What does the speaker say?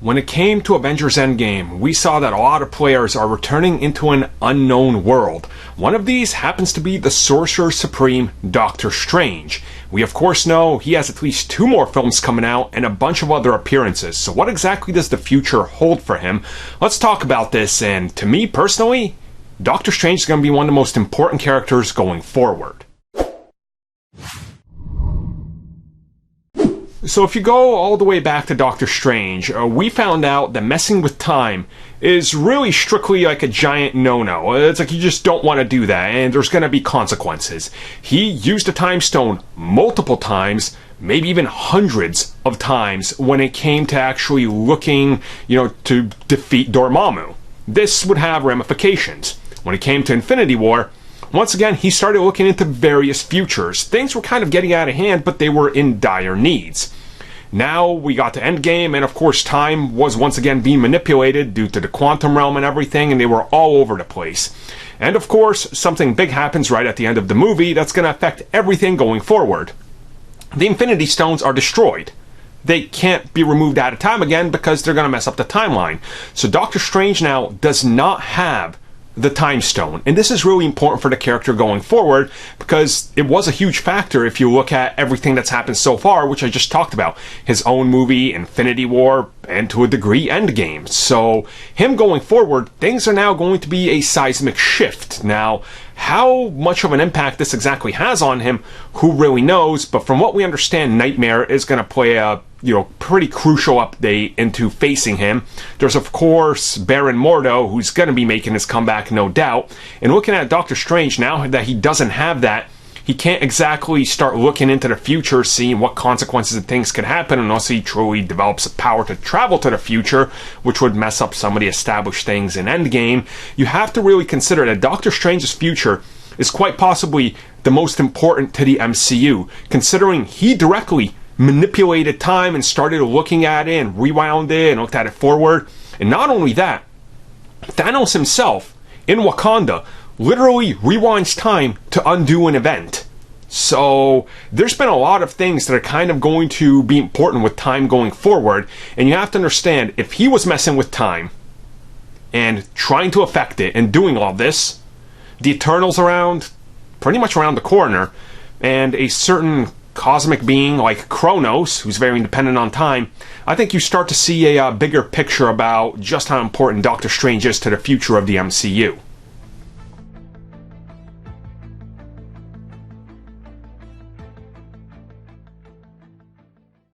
When it came to Avengers Endgame, we saw that a lot of players are returning into an unknown world. One of these happens to be the Sorcerer Supreme, Doctor Strange. We of course know he has at least 2 more films coming out and a bunch of other appearances. So what exactly does the future hold for him? Let's talk about this, and to me personally, Doctor Strange is going to be one of the most important characters going forward. So if you go all the way back to Doctor Strange, we found out that messing with time is really strictly like a giant no-no. It's like you just don't want to do that, and there's going to be consequences. He used the Time Stone multiple times, maybe even hundreds of times, when it came to actually looking, to defeat Dormammu. This would have ramifications. When it came to Infinity War, once again, he started looking into various futures. Things were kind of getting out of hand, but they were in dire needs. Now we got to Endgame, and of course time was once again being manipulated due to the quantum realm and everything, and they were all over the place. And of course, something big happens right at the end of the movie that's going to affect everything going forward. The Infinity Stones are destroyed. They can't be removed at a time again because they're going to mess up the timeline. So Doctor Strange now does not have the Time Stone, and this is really important for the character going forward because it was a huge factor if you look at everything that's happened so far, which I just talked about. His own movie, Infinity War, and to a degree Endgame. So him going forward, things are now going to be a seismic shift. Now, how much of an impact this exactly has on him, who really knows, but from what we understand, Nightmare is going to play a pretty crucial update into facing him. There's of course Baron Mordo, who's going to be making his comeback, no doubt. And looking at Doctor Strange, now that he doesn't have that, he can't exactly start looking into the future, seeing what consequences and things could happen, unless he truly develops a power to travel to the future, which would mess up some of the established things in Endgame. You have to really consider that Doctor Strange's future is quite possibly the most important to the MCU, considering he directly manipulated time and started looking at it and rewound it and looked at it forward. And not only that, Thanos himself in Wakanda literally rewinds time to undo an event. So there's been a lot of things that are kind of going to be important with time going forward, and you have to understand, if he was messing with time and trying to affect it and doing all this, the Eternals pretty much around the corner, and a certain cosmic being like Kronos, who's very independent on time, I think you start to see a bigger picture about just how important Doctor Strange is to the future of the MCU.